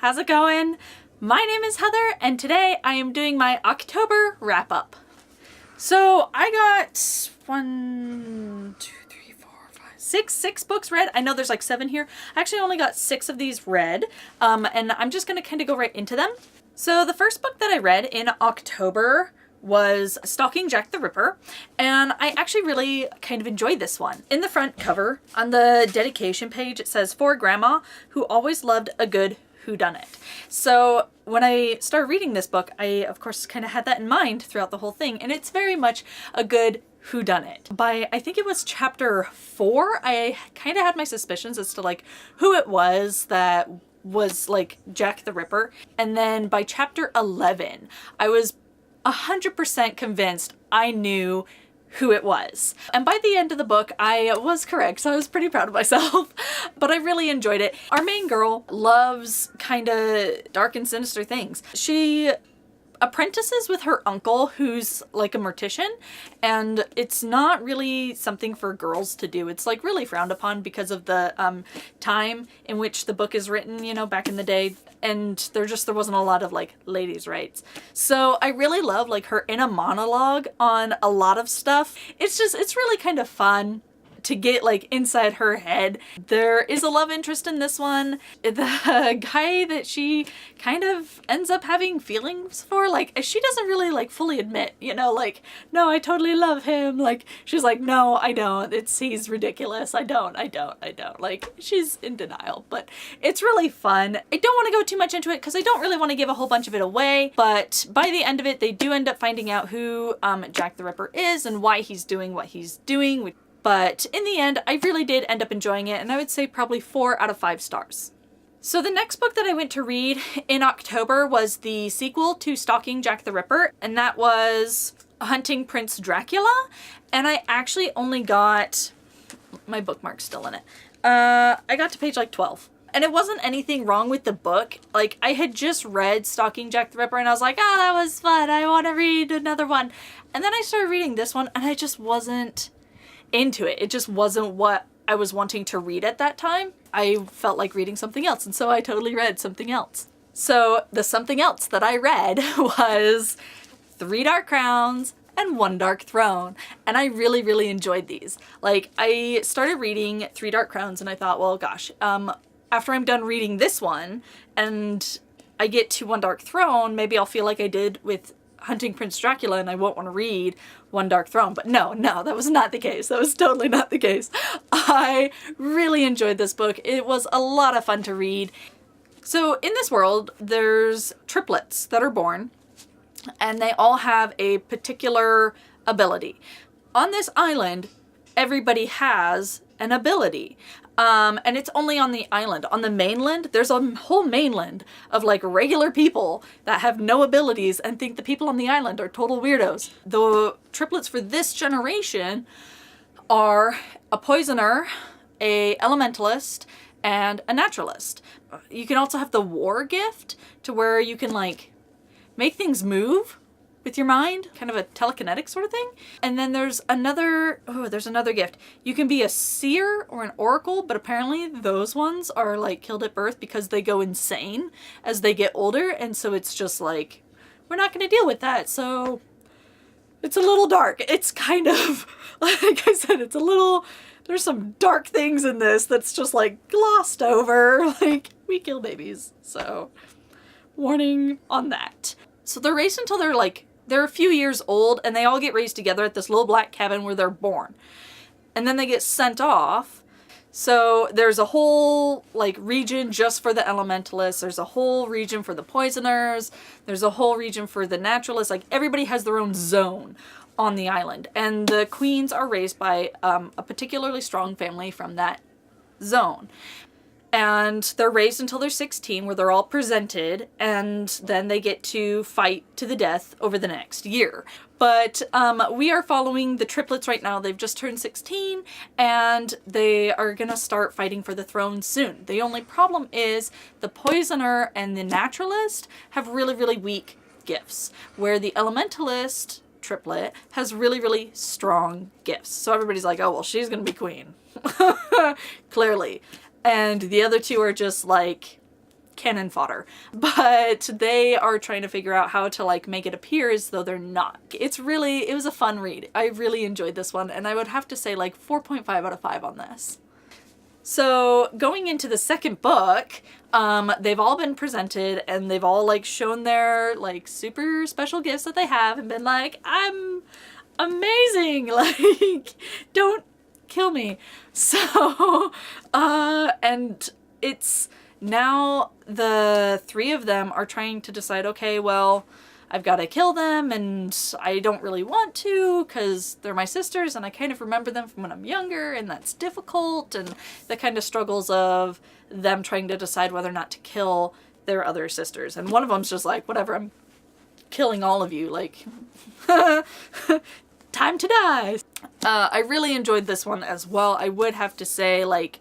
how's it going? My name is Heather, and today I am doing my October wrap-up. So I got six books read. I know there's like 7 here. I actually only got 6 of these read, and I'm just gonna kind of go right into them. So the first book that I read in October was Stalking Jack the Ripper, and I actually really kind of enjoyed this one. In the front cover, on the dedication page, it says, "For Grandma, who always loved a good whodunit." So when I started reading this book, I of course kind of had that in mind throughout the whole thing, and it's very much a good whodunit. By, I think it was chapter 4, I kind of had my suspicions as to like who it was that was like Jack the Ripper, and then by chapter 11, I was 100% convinced I knew who it was. And by the end of the book, I was correct, so I was pretty proud of myself. But I really enjoyed it. Our main girl loves kind of dark and sinister things. She apprentices with her uncle, who's like a mortician, and it's not really something for girls to do. It's like really frowned upon because of the time in which the book is written, you know, back in the day, and there wasn't a lot of like ladies' rights. So I really love like her inner monologue on a lot of stuff. It's really kind of fun to get like inside her head. There is a love interest in this one. The guy that she kind of ends up having feelings for, like, she doesn't really like fully admit, you know, like, no, I totally love him. Like, she's like, no, I don't. He's ridiculous. I don't. Like, she's in denial, but it's really fun. I don't want to go too much into it because I don't really want to give a whole bunch of it away, but by the end of it, they do end up finding out who Jack the Ripper is and why he's doing what he's doing. But in the end, I really did end up enjoying it, and I would say probably 4 out of 5 stars. So the next book that I went to read in October was the sequel to Stalking Jack the Ripper, and that was Hunting Prince Dracula. And I actually only got, my bookmark's still in it, I got to page like 12. And it wasn't anything wrong with the book. Like, I had just read Stalking Jack the Ripper and I was like, oh, that was fun. I want to read another one. And then I started reading this one and I just wasn't into it. It just wasn't what I was wanting to read at that time. I felt like reading something else, and so I totally read something else. So the something else that I read was 3 Dark Crowns and 1 Dark Throne, and I really, really enjoyed these. Like, I started reading 3 Dark Crowns and I thought, well, gosh, after I'm done reading this one and I get to 1 Dark Throne, maybe I'll feel like I did with Hunting Prince Dracula and I won't want to read 1 Dark Throne. But no, that was not the case. That was totally not the case. I really enjoyed this book. It was a lot of fun to read. So in this world, there's triplets that are born, and they all have a particular ability. On this island, everybody has an ability. And it's only on the island. On the mainland, there's a whole mainland of like regular people that have no abilities and think the people on the island are total weirdos. The triplets for this generation are a poisoner, a elementalist, and a naturalist. You can also have the war gift, to where you can like make things move with your mind, kind of a telekinetic sort of thing. And then there's another gift. You can be a seer or an oracle, but apparently those ones are like killed at birth because they go insane as they get older. And so it's just like, we're not going to deal with that. So it's a little dark. It's kind of, like I said, there's some dark things in this that's just like glossed over. Like, we kill babies. So warning on that. So they're raised until they're a few years old, and they all get raised together at this little black cabin where they're born. And then they get sent off. So there's a whole like region just for the elementalists. There's a whole region for the poisoners. There's a whole region for the naturalists. Like, everybody has their own zone on the island. And the queens are raised by a particularly strong family from that zone. And they're raised until they're 16, where they're all presented, and then they get to fight to the death over the next year. But we are following the triplets right now. They've just turned 16, and they are gonna start fighting for the throne soon. The only problem is the poisoner and the naturalist have really, really weak gifts, where the elementalist triplet has really, really strong gifts. So everybody's like, oh, well, she's gonna be queen. Clearly. And the other two are just like cannon fodder, but they are trying to figure out how to like make it appear as though they're not. It was a fun read. I really enjoyed this one, and I would have to say like 4.5 out of 5 on this. So going into the second book, they've all been presented and they've all like shown their like super special gifts that they have and been like, I'm amazing, like don't kill me. So and it's now the 3 of them are trying to decide, okay, well, I've got to kill them and I don't really want to because they're my sisters and I kind of remember them from when I'm younger and that's difficult, and the kind of struggles of them trying to decide whether or not to kill their other sisters. And one of them's just like, whatever, I'm killing all of you, like time to die. I really enjoyed this one as well. I would have to say like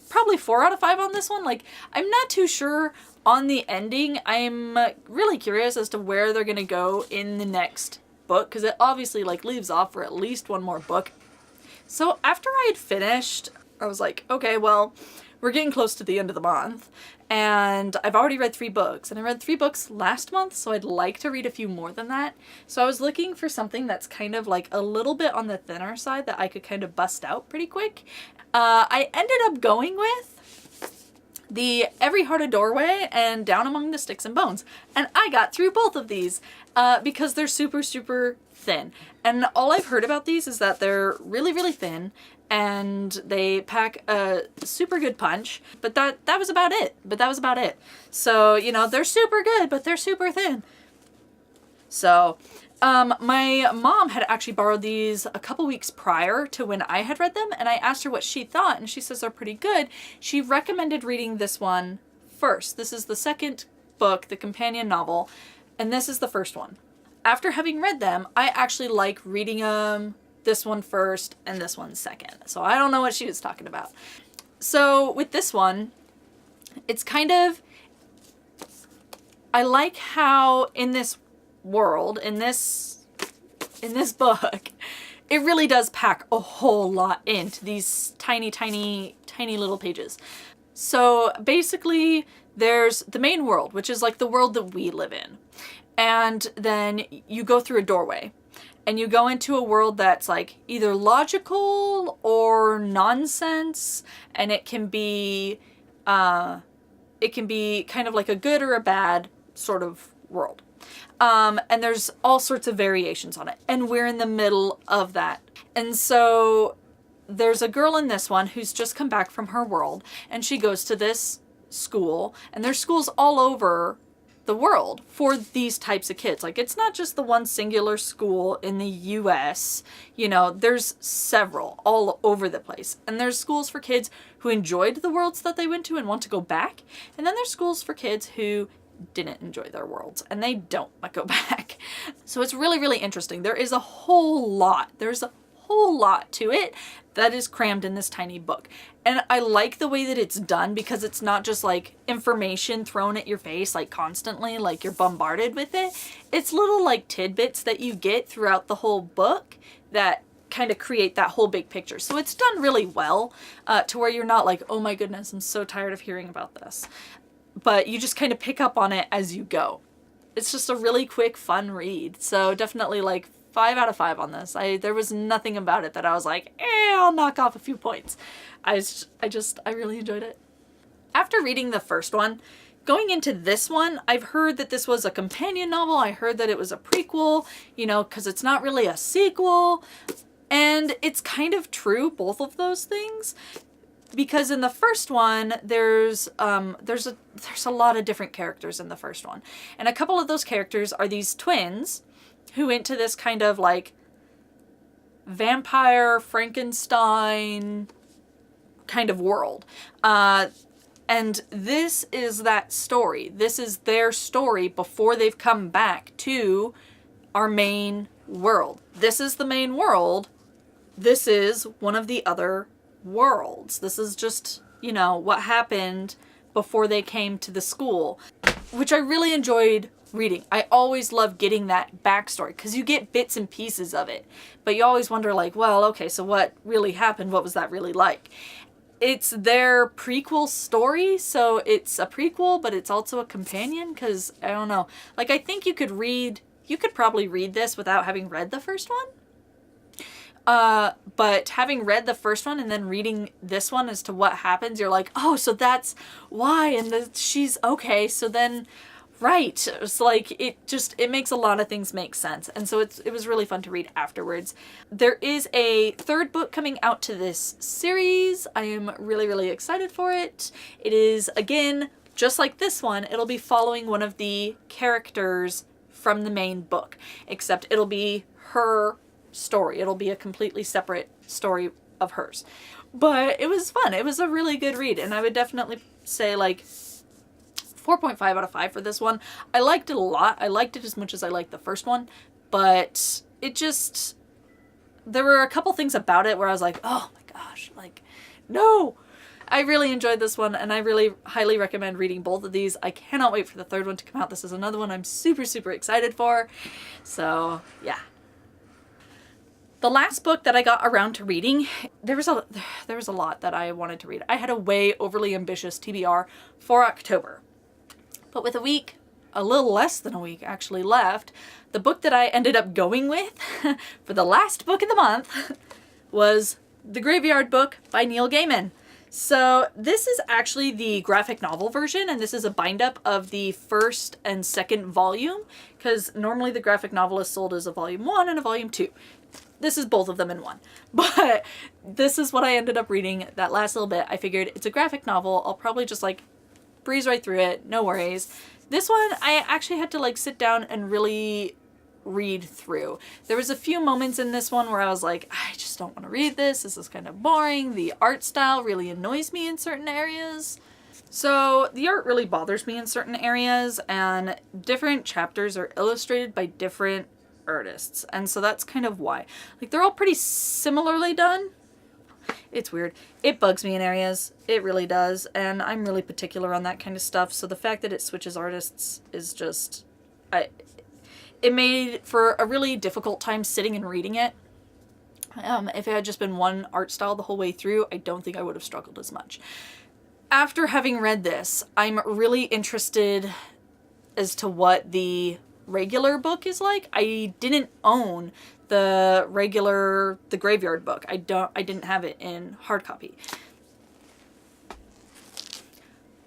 probably 4 out of 5 on this one. Like, I'm not too sure on the ending. I'm really curious as to where they're gonna go in the next book, because it obviously like leaves off for at least one more book. So after I had finished, I was like, okay, well, we're getting close to the end of the month and I've already read 3 books, and I read 3 books last month, so I'd like to read a few more than that. So I was looking for something that's kind of like a little bit on the thinner side that I could kind of bust out pretty quick. I ended up going with the Every Heart a Doorway and Down Among the Sticks and Bones, and I got through both of these because they're super, super thin. And all I've heard about these is that they're really, really thin and they pack a super good punch, but that was about it. So, you know, they're super good, but they're super thin. So, my mom had actually borrowed these a couple weeks prior to when I had read them, and I asked her what she thought, and she says they're pretty good. She recommended reading this one first. This is the second book, the companion novel, and this is the first one. After having read them, I actually like reading this one first and this one second. So I don't know what she was talking about. So with this one, it's kind of, I like how in this world, in this book, it really does pack a whole lot into these tiny, tiny, tiny little pages. So basically there's the main world, which is like the world that we live in. And then you go through a doorway and you go into a world that's like either logical or nonsense, and it can be kind of like a good or a bad sort of world. And there's all sorts of variations on it, and we're in the middle of that. And so there's a girl in this one who's just come back from her world, and she goes to this school, and there's schools all over the world for these types of kids. Like, it's not just the one singular school in the US, you know, there's several all over the place. And there's schools for kids who enjoyed the worlds that they went to and want to go back. And then there's schools for kids who didn't enjoy their worlds and they don't want to go back. So it's really, really interesting. There's a whole lot to it that is crammed in this tiny book. And I like the way that it's done, because it's not just like information thrown at your face like constantly, like you're bombarded with it. It's little like tidbits that you get throughout the whole book that kind of create that whole big picture. So it's done really well to where you're not like, oh my goodness, I'm so tired of hearing about this. But you just kind of pick up on it as you go. It's just a really quick, fun read. So definitely like 5 out of 5 on this. There was nothing about it that I was like, I'll knock off a few points. I really enjoyed it. After reading the first one, going into this one, I've heard that this was a companion novel. I heard that it was a prequel, you know, because it's not really a sequel. And it's kind of true, both of those things. Because in the first one, there's a lot of different characters in the first one. And a couple of those characters are these twins who went to this kind of like vampire Frankenstein kind of world. And this is that story. This is their story before they've come back to our main world. This is the main world. This is one of the other worlds. This is just, you know, what happened before they came to the school, which I really enjoyed reading. I always love getting that backstory because you get bits and pieces of it, but you always wonder like, well, okay, so what really happened? What was that really like? it's their prequel story, so it's a prequel, but it's also a companion, because, I don't know. Like, I think you could probably read this without having read the first one. But having read the first one and then reading this one as to what happens, you're like, oh, so that's why, and she's okay, so then, right. It's like, it makes a lot of things make sense, and so it was really fun to read afterwards. There is a third book coming out to this series. I am really, really excited for it. It is, again, just like this one, it'll be following one of the characters from the main book, except it'll be her story. It'll be a completely separate story of hers. But it was fun. It was a really good read, and I would definitely say like 4.5 out of 5 for this one. I liked it a lot. I liked it as much as I liked the first one, but there were a couple things about it where I was like, oh my gosh, like, no. I really enjoyed this one, and I really highly recommend reading both of these. I cannot wait for the third one to come out. This is another one I'm super, super excited for. So, yeah. The last book that I got around to reading, there was a lot that I wanted to read. I had a way overly ambitious TBR for October. But with a little less than a week actually left, the book that I ended up going with for the last book of the month was The Graveyard Book by Neil Gaiman. So this is actually the graphic novel version, and this is a bind-up of the first and second volume, because normally the graphic novel is sold as a volume 1 and a volume 2. This is both of them in one. But this is what I ended up reading that last little bit. I figured it's a graphic novel. I'll probably just like breeze right through it. No worries. This one, I actually had to like sit down and really read through. There was a few moments in this one where I was like, I just don't want to read this. This is kind of boring. The art style really annoys me in certain areas. So the art really bothers me in certain areas, and different chapters are illustrated by different artists, and so that's kind of why. Like, they're all pretty similarly done. It's weird. It bugs me in areas. It really does, and I'm really particular on that kind of stuff, so the fact that it switches artists is just... it made for a really difficult time sitting and reading it. If it had just been one art style the whole way through, I don't think I would have struggled as much. After having read this, I'm really interested as to what the regular book is like. I didn't own the Graveyard Book. I didn't have it in hard copy.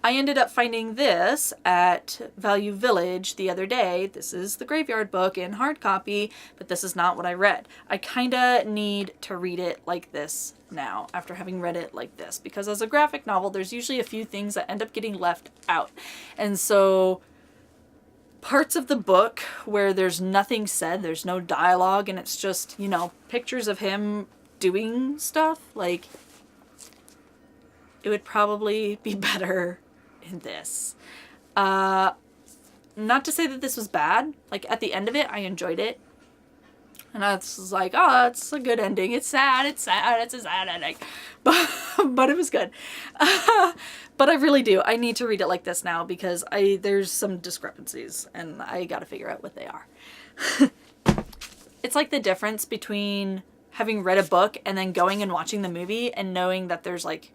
I ended up finding this at Value Village the other day. This is the Graveyard Book in hard copy, but this is not what I read. I kinda need to read it like this now, after having read it like this, because as a graphic novel, there's usually a few things that end up getting left out. And so parts of the book where there's nothing said, there's no dialogue, and it's just, you know, pictures of him doing stuff, like, it would probably be better in this. Not to say that this was bad. Like, at the end of it, I enjoyed it. And I was like, oh, it's a good ending. It's sad, it's a sad ending. But it was good. But I really do. I need to read it like this now, because there's some discrepancies, and I gotta figure out what they are. It's like the difference between having read a book and then going and watching the movie and knowing that there's, like,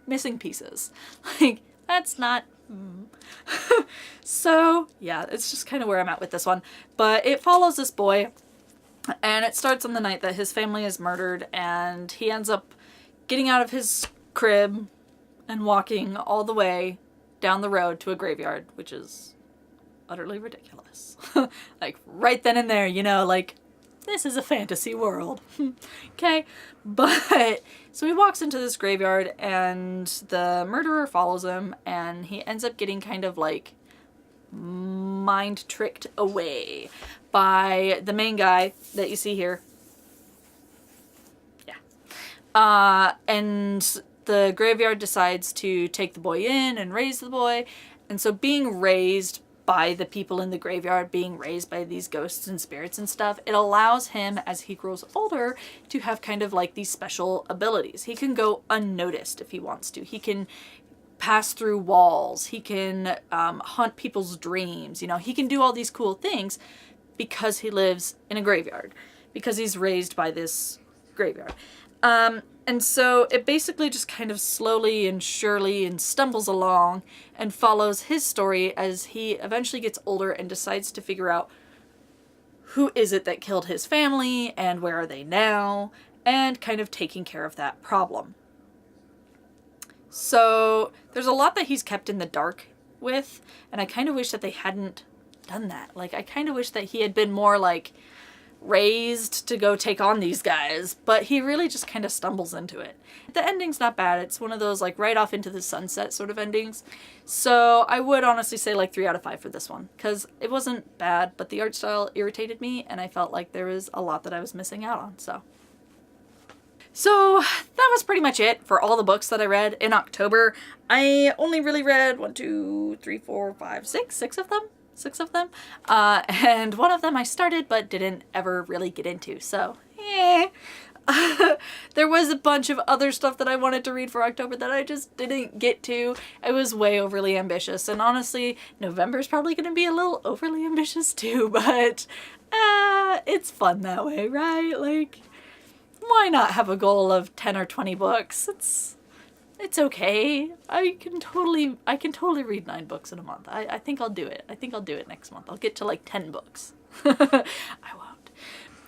missing pieces. Like, that's not... So, yeah, it's just kind of where I'm at with this one. But it follows this boy, and it starts on the night that his family is murdered, and he ends up getting out of his crib and walking all the way down the road to a graveyard, which is utterly ridiculous. Like, right then and there, you know, like, this is a fantasy world. Okay? But, so he walks into this graveyard, and the murderer follows him, and he ends up getting kind of, like, mind tricked away by the main guy that you see here. Yeah. And the graveyard decides to take the boy in and raise the boy. And so being raised by the people in the graveyard, being raised by these ghosts and spirits and stuff, it allows him, as he grows older, to have kind of like these special abilities. He can go unnoticed if he wants to. He can pass through walls. He can hunt people's dreams. You know, he can do all these cool things because he lives in a graveyard, because he's raised by this graveyard. And And so it basically just kind of slowly and surely and stumbles along and follows his story as he eventually gets older and decides to figure out who is it that killed his family and where are they now, and kind of taking care of that problem. So there's a lot that he's kept in the dark with, and I kind of wish that they hadn't done that. Like, I kind of wish that he had been more like raised to go take on these guys, but he really just kind of stumbles into it. The ending's not bad. It's one of those like right off into the sunset sort of endings. So I would honestly say like 3 out of 5 for this one, because it wasn't bad, but the art style irritated me and I felt like there was a lot that I was missing out on. So that was pretty much it for all the books that I read in October. I only really read 6 of them. 6 of them. And one of them I started but didn't ever really get into, so there was a bunch of other stuff that I wanted to read for October that I just didn't get to. I was way overly ambitious, and honestly, November's probably going to be a little overly ambitious too, but it's fun that way, right? Like, why not have a goal of 10 or 20 books? It's okay. I can totally read 9 books in a month. I think I'll do it. I think I'll do it next month. I'll get to like 10 books. I won't.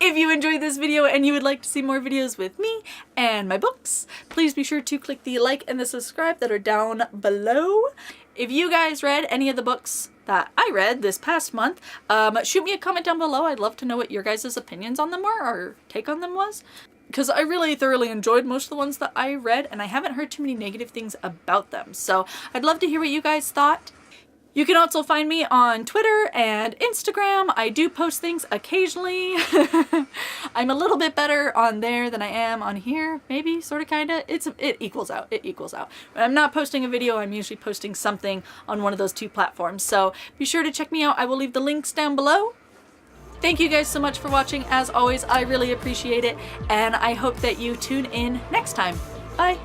If you enjoyed this video and you would like to see more videos with me and my books, please be sure to click the like and the subscribe that are down below. If you guys read any of the books that I read this past month, shoot me a comment down below. I'd love to know what your guys' opinions on them were or take on them was, because I really thoroughly enjoyed most of the ones that I read and I haven't heard too many negative things about them. So I'd love to hear what you guys thought. You can also find me on Twitter and Instagram. I do post things occasionally. I'm a little bit better on there than I am on here, maybe, sort of, kind of. It equals out. It equals out. When I'm not posting a video, I'm usually posting something on one of those 2 platforms. So be sure to check me out. I will leave the links down below. Thank you guys so much for watching. As always, I really appreciate it, and I hope that you tune in next time. Bye!